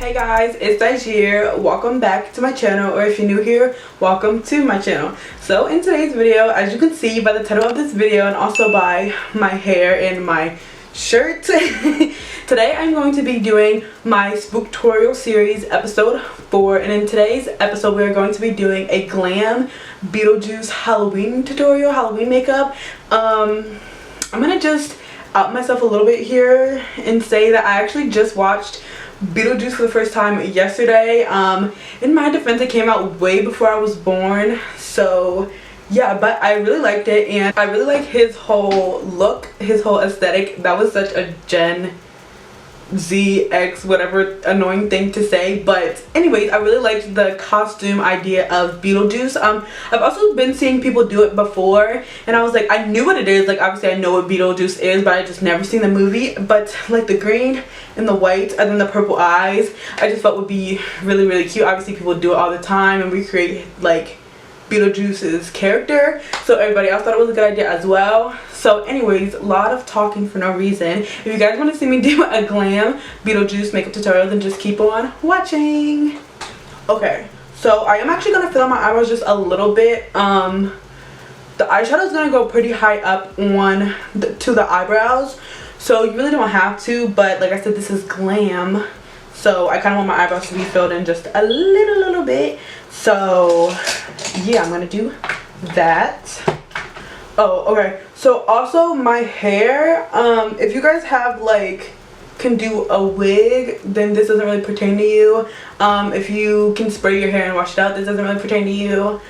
Hey guys, it's Dajir. Welcome back to my channel, or if you're new here, welcome to my channel. So in today's video, as you can see by the title of this video and also by my hair and my shirt, today I'm going to be doing my Sppoktorial series episode 4, and in today's episode we are going to be doing a Glam Beetlejuice Halloween tutorial, Halloween makeup. I'm gonna just out myself a little bit here and say that I actually just watched Beetlejuice for the first time yesterday. In my defense, it came out way before I was born, so yeah, but I really liked it, and I really like his whole look, his whole aesthetic. That was such a Gen Z X whatever annoying thing to say, but anyways, I really liked the costume idea of Beetlejuice. I've also been seeing people do it before, and I was like, I knew what it is, like obviously I know what Beetlejuice is, but I just never seen the movie. But like the green and the white and then the purple eyes, I just felt would be really cute. Obviously people do it all the time and recreate like Beetlejuice's character, so everybody else thought it was a good idea as well. So anyways, a lot of talking for no reason. If you guys want to see me do a Glam Beetlejuice makeup tutorial, then just keep on watching. Okay, so I am actually going to fill out my eyebrows just a little bit. The eyeshadow is going to go pretty high up on to the eyebrows, so you really don't have to, but like I said, this is Glam, so I kind of want my eyebrows to be filled in just a little bit. So yeah, I'm gonna do that. Oh, okay, so also my hair, if you guys have like can do a wig, then this doesn't really pertain to you. If you can spray your hair and wash it out, this doesn't really pertain to you.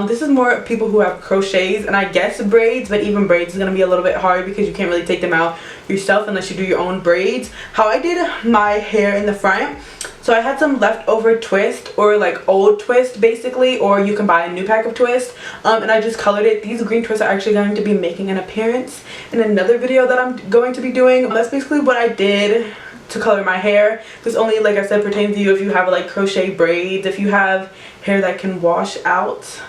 This is more people who have crochets and I guess braids, but even braids is going to be a little bit hard because you can't really take them out yourself unless you do your own braids. How I did my hair in the front, so I had some leftover twist or like old twist basically, or you can buy a new pack of twist, and I just colored it. These green twists are actually going to be making an appearance in another video that I'm going to be doing. That's basically what I did to color my hair. This only, like I said, pertains to you if you have like crochet braids, if you have hair that can wash out.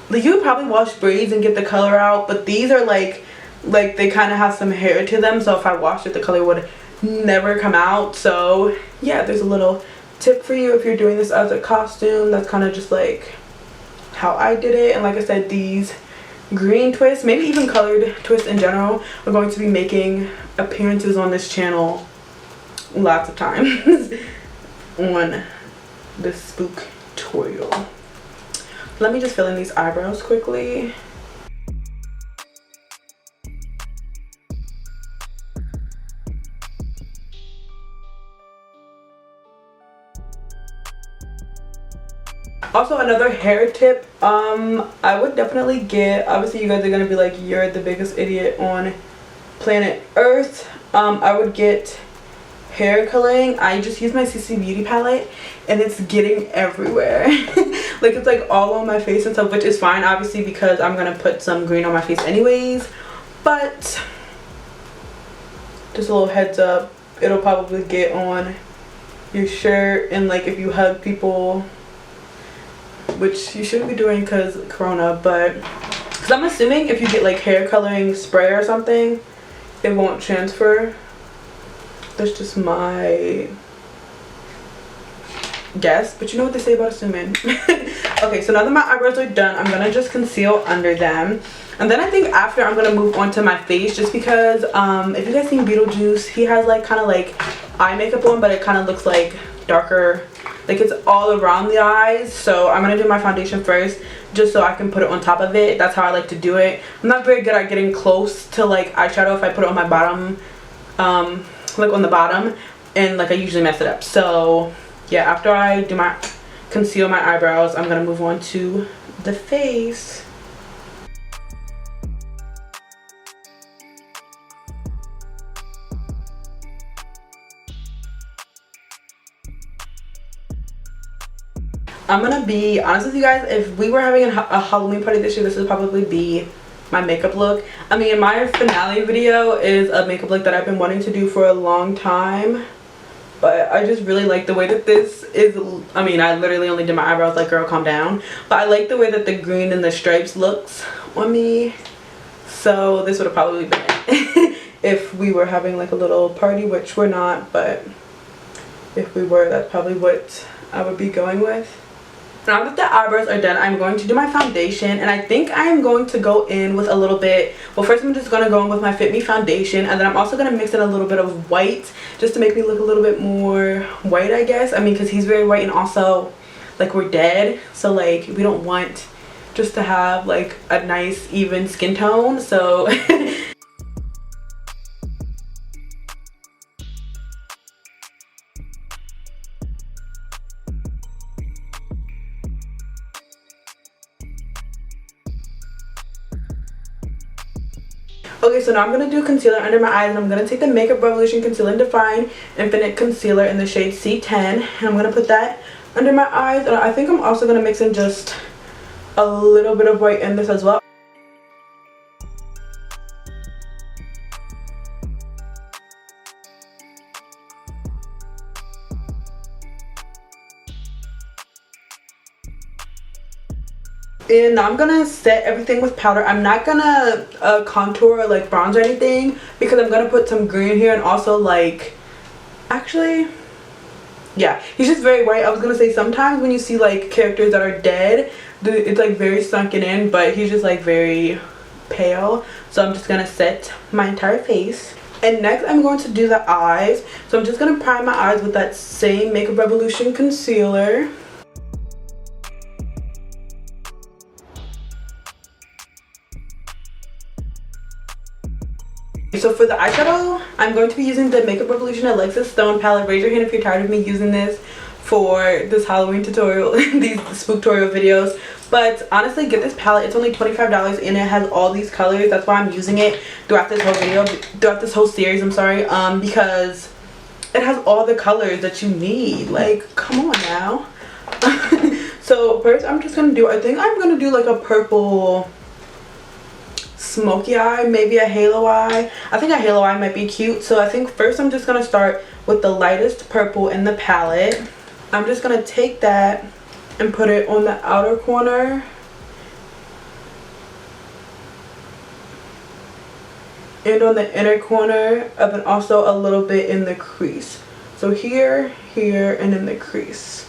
Like you would probably wash braids and get the color out, but these are like they kind of have some hair to them, so if I washed it the color would never come out. So yeah, there's a little tip for you if you're doing this as a costume. That's kind of just like how I did it. And like I said, these green twists, maybe even colored twists in general, are going to be making appearances on this channel lots of times on the Sppoktorial. Let me just fill in these eyebrows quickly. Also, another hair tip, I would definitely get, obviously you guys are gonna be like, you're the biggest idiot on planet Earth. I would get hair coloring. I just use my CC Beauty palette and it's getting everywhere. Like it's like all on my face and stuff, which is fine obviously because I'm gonna put some green on my face anyways, but just a little heads up, it'll probably get on your shirt and like if you hug people, which you shouldn't be doing because corona, but because I'm assuming if you get like hair coloring spray or something, it won't transfer. That's just my guess, but you know what they say about assuming. Okay, so now that my eyebrows are done, I'm gonna just conceal under them, and then I think after I'm gonna move on to my face, just because if you guys seen Beetlejuice, he has like kind of like eye makeup on, but it kind of looks like darker, like it's all around the eyes. So I'm gonna do my foundation first just so I can put it on top of it. That's how I like to do it. I'm not very good at getting close to like eyeshadow if I put it on my bottom, like on the bottom, and like I usually mess it up. So yeah, after I do my conceal my eyebrows, I'm gonna move on to the face. I'm gonna be honest with you guys, if we were having a Halloween party this year, this would probably be my makeup look. I mean, my finale video is a makeup look that I've been wanting to do for a long time, but I just really like the way that this is. I mean, I literally only did my eyebrows, like girl calm down, but I like the way that the green and the stripes looks on me, so this would have probably been it if we were having like a little party, which we're not, but if we were, that's probably what I would be going with. Now that the eyebrows are done, I'm going to do my foundation, and I think I am going to go in with a little bit, well, first I'm just going to go in with my Fit Me foundation, and then I'm also going to mix in a little bit of white just to make me look a little bit more white, I guess. I mean, because he's very white, and also like we're dead, so like we don't want just to have like a nice even skin tone, so okay, so now I'm going to do concealer under my eyes, and I'm going to take the Makeup Revolution Conceal and Define Infinite Concealer in the shade C10, and I'm going to put that under my eyes, and I think I'm also going to mix in just a little bit of white in this as well. And now I'm gonna set everything with powder. I'm not gonna contour or like bronze or anything because I'm gonna put some green here, and also like, actually, yeah, he's just very white. I was gonna say sometimes when you see like characters that are dead, it's like very sunken in, but he's just like very pale. So I'm just gonna set my entire face. And next I'm going to do the eyes. So I'm just gonna prime my eyes with that same Makeup Revolution concealer. So for the eyeshadow, I'm going to be using the Makeup Revolution Alexis Stone palette. Raise your hand if you're tired of me using this for this Halloween tutorial, these Sppoktorial videos. But honestly, get this palette. It's only $25 and it has all these colors. That's why I'm using it throughout this whole video, throughout this whole series, I'm sorry. Because it has all the colors that you need. Like, come on now. So first I'm just going to do, I think I'm going to do like a purple smoky eye, maybe a halo eye. I think a halo eye might be cute. So I think first I'm just going to start with the lightest purple in the palette. I'm just going to take that and put it on the outer corner and on the inner corner, and then also a little bit in the crease. So here, here, and in the crease.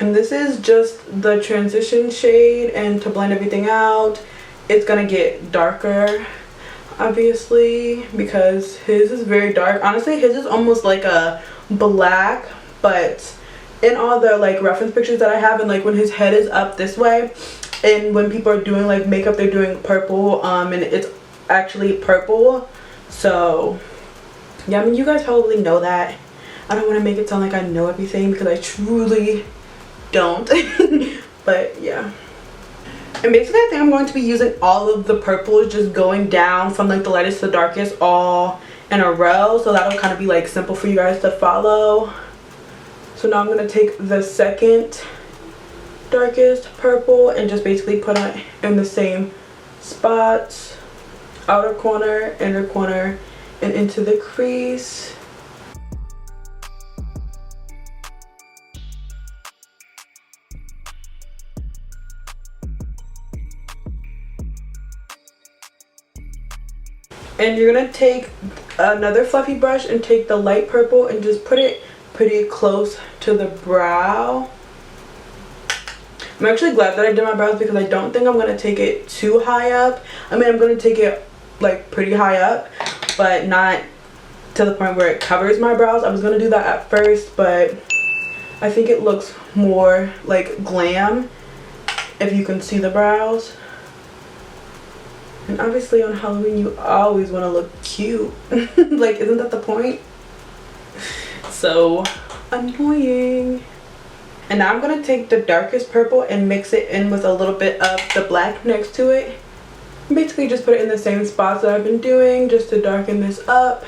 And this is just the transition shade, and to blend everything out, it's gonna get darker, obviously, because his is very dark. Honestly, his is almost like a black, but in all the like reference pictures that I have, and like when his head is up this way, and when people are doing like makeup, they're doing purple, and it's actually purple. So yeah, I mean, you guys probably know that. I don't want to make it sound like I know everything because I truly don't. But yeah, and basically I think I'm going to be using all of the purples, just going down from like the lightest to the darkest all in a row, so that'll kind of be like simple for you guys to follow. So now I'm going to take the second darkest purple and just basically put it in the same spots, outer corner, inner corner, and into the crease. And you're going to take another fluffy brush and take the light purple and just put it pretty close to the brow. I'm actually glad that I did my brows because I don't think I'm going to take it too high up. I mean, I'm going to take it like pretty high up, but not to the point where it covers my brows. I was going to do that at first, but I think it looks more like glam if you can see the brows. And obviously on Halloween you always want to look cute. Like, isn't that the point? So annoying. And now I'm going to take the darkest purple and mix it in with a little bit of the black next to it. Basically just put it in the same spots that I've been doing just to darken this up.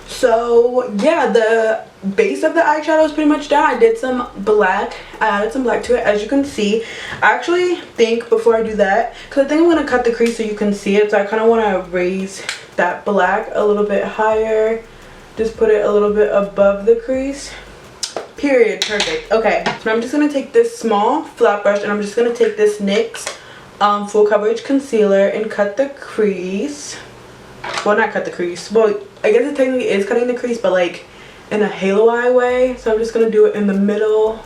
So yeah, the base of the eyeshadow is pretty much done. I did some black. I added some black to it, as you can see. I actually think before I do that, because I think I'm going to cut the crease so you can see it, so I kind of want to raise that black a little bit higher. Just put it a little bit above the crease. Period. Perfect. Okay, so I'm just going to take this small flat brush and I'm just going to take this NYX full coverage concealer and cut the crease. Well, not cut the crease. Well, I guess it technically is cutting the crease, but like in a halo eye way. So I'm just going to do it in the middle.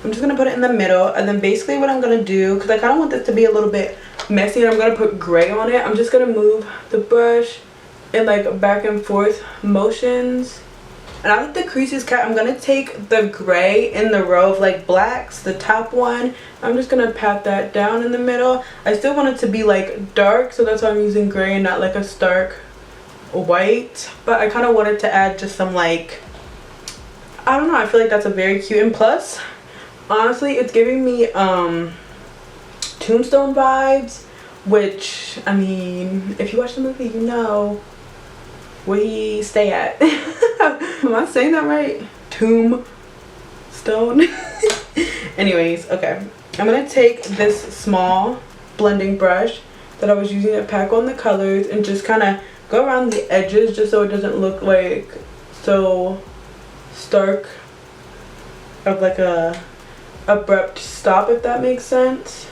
I'm just going to put it in the middle, and then basically what I'm going to do, because I kind of want this to be a little bit messy and I'm going to put gray on it, I'm just going to move the brush in like back and forth motions. And now that the crease is cut, I'm going to take the gray in the row of like blacks, the top one. I'm just going to pat that down in the middle. I still want it to be like dark, so that's why I'm using gray and not like a stark white. But I kind of wanted to add just some like, I don't know, I feel like that's a very cute. And plus, honestly, it's giving me Tombstone vibes, which, I mean, if you watch the movie, you know where he stay at. Am I saying that right? Tombstone. Anyways, okay, I'm gonna take this small blending brush that I was using to pack on the colors and just kind of go around the edges just so it doesn't look like so stark of like a abrupt stop, if that makes sense.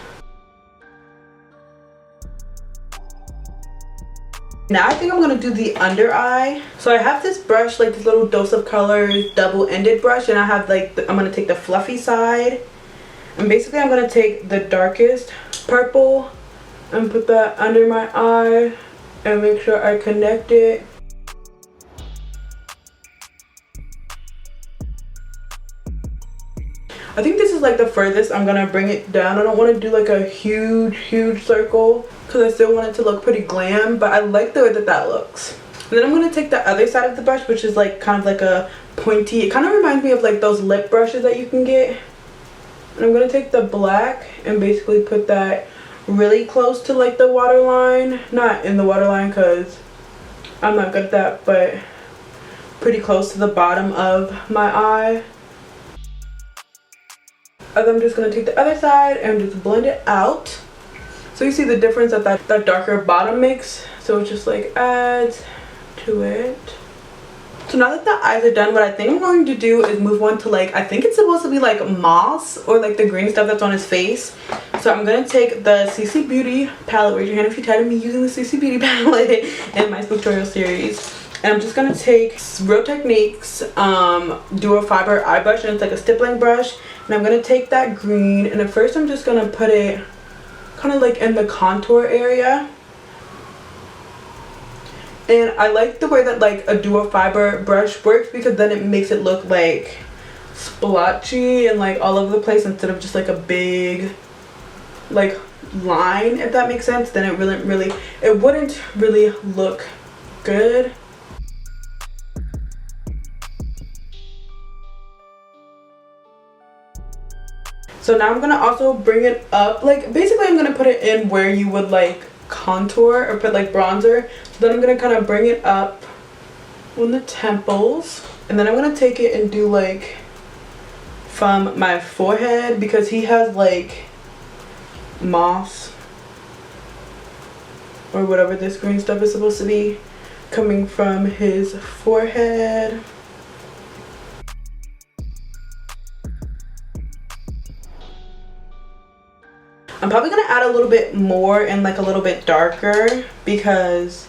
Now I think I'm gonna do the under eye. So I have this brush, like this little Dose of Colors double-ended brush, and I have like I'm gonna take the fluffy side, and basically I'm gonna take the darkest purple and put that under my eye and make sure I connect it. I think this is like the furthest I'm gonna bring it down. I don't want to do like a huge circle because I still want it to look pretty glam, but I like the way that that looks. And then I'm gonna take the other side of the brush, which is like kind of like a pointy, it kind of reminds me of like those lip brushes that you can get. And I'm gonna take the black and basically put that really close to like the waterline, not in the waterline because I'm not good at that, but pretty close to the bottom of my eye. And then I'm just going to take the other side and just blend it out. So you see the difference that that darker bottom makes. So it just like adds to it. So now that the eyes are done, what I think I'm going to do is move on to like, I think it's supposed to be like moss or like the green stuff that's on his face. So I'm going to take the CC Beauty palette. Raise your hand if you're tired of me using the CC Beauty palette in my Sppoktorial series. And I'm just going to take Real Techniques Duo Fiber eye brush, and it's like a stippling brush. And I'm going to take that green, and at first I'm just going to put it kind of like in the contour area. And I like the way that like a Duo Fiber brush works, because then it makes it look like splotchy and like all over the place instead of just like a big like line, if that makes sense. Then it wouldn't really look good. So now I'm going to also bring it up, like basically I'm going to put it in where you would like contour or put like bronzer. So then I'm going to kind of bring it up on the temples, and then I'm going to take it and do like from my forehead, because he has like moss or whatever this green stuff is supposed to be coming from his forehead. I'm probably going to add a little bit more and like a little bit darker, because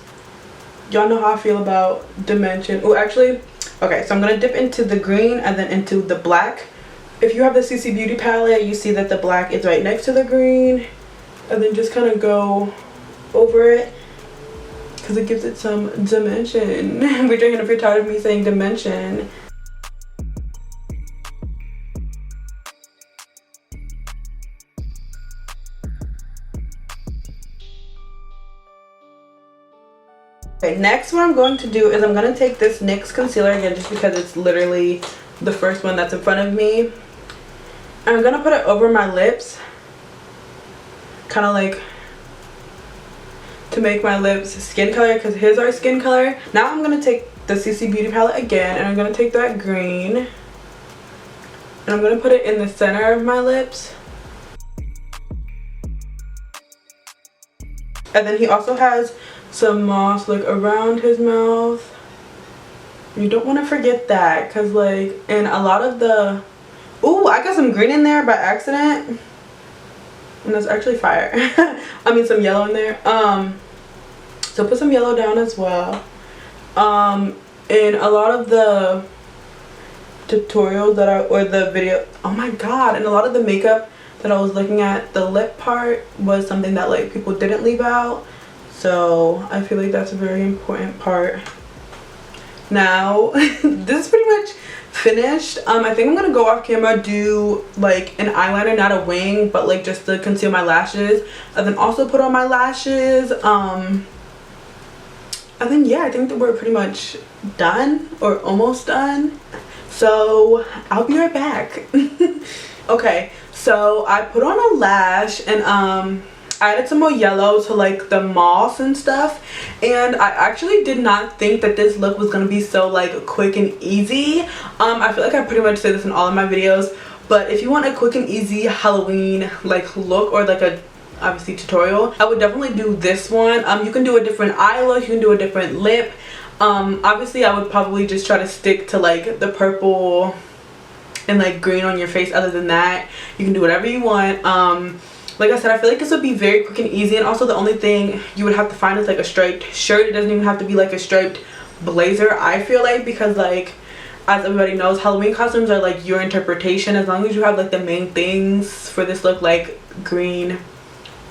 y'all know how I feel about dimension. Oh, actually, okay, so I'm going to dip into the green and then into the black. If you have the CC Beauty palette, you see that the black is right next to the green, and then just kind of go over it because it gives it some dimension. Raise your hand if you're tired of me saying dimension. Okay, next what I'm going to do is I'm going to take this NYX concealer again, just because it's literally the first one that's in front of me. I'm going to put it over my lips, kind of like to make my lips skin color, because his are skin color. Now I'm going to take the CC Beauty palette again, and I'm going to take that green, and I'm going to put it in the center of my lips. And then he also has some moss like around his mouth. You don't want to forget that, because like, and a lot of the, ooh, I got some green in there by accident, and that's actually fire. I mean some yellow in there. So put some yellow down as well. And a lot of the tutorials that or the video, oh my god, and a lot of the makeup that I was looking at, the lip part was something that like people didn't leave out, so I feel like that's a very important part. Now this is pretty much finished. I think I'm gonna go off camera, do like an eyeliner, not a wing, but like just to conceal my lashes, and then also put on my lashes. And then yeah, I think that we're pretty much done, or almost done, so I'll be right back. Okay, so I put on a lash, and I added some more yellow to like the moss and stuff, and I actually did not think that this look was gonna be so like quick and easy. I feel like I pretty much say this in all of my videos, but if you want a quick and easy Halloween like look, or like a obviously tutorial, I would definitely do this one. You can do a different eye look, you can do a different lip. Obviously I would probably just try to stick to like the purple and like green on your face. Other than that, you can do whatever you want. Like I said, I feel like this would be very quick and easy, and also the only thing you would have to find is like a striped shirt. It doesn't even have to be like a striped blazer, I feel like, because like, as everybody knows, Halloween costumes are like your interpretation. As long as you have like the main things for this look, like green,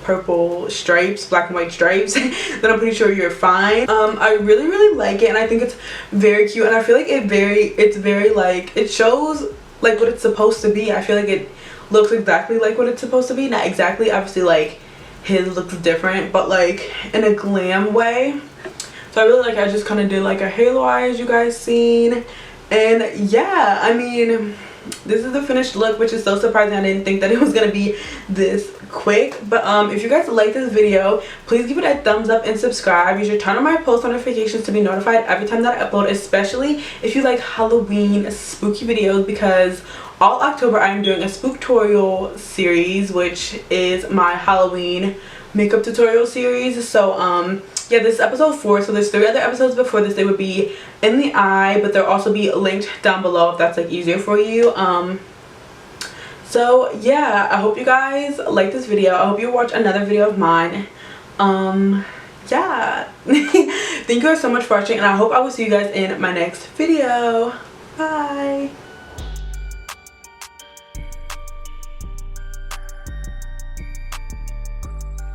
purple stripes, black and white stripes, then I'm pretty sure you're fine. I really like it, and I think it's very cute, and I feel like it's very like, it shows like what it's supposed to be. I feel like it looks exactly like what it's supposed to be. Not exactly, obviously like his looks different, but like in a glam way. So I really like, I just kind of did like a halo eye, as you guys seen, and yeah, I mean this is the finished look, which is so surprising. I didn't think that it was gonna be this quick. But if you guys like this video, please give it a thumbs up and subscribe. You should turn on my post notifications to be notified every time that I upload, especially if you like Halloween spooky videos, because all October I am doing a Sppoktorial series, which is my Halloween makeup tutorial series. So yeah, this is episode 4, so there's 3 other episodes before this. They would be in the eye, but they'll also be linked down below if that's like easier for you. So yeah, I hope you guys like this video. I hope you watch another video of mine. Yeah. Thank you guys so much for watching, and I hope I will see you guys in my next video. Bye.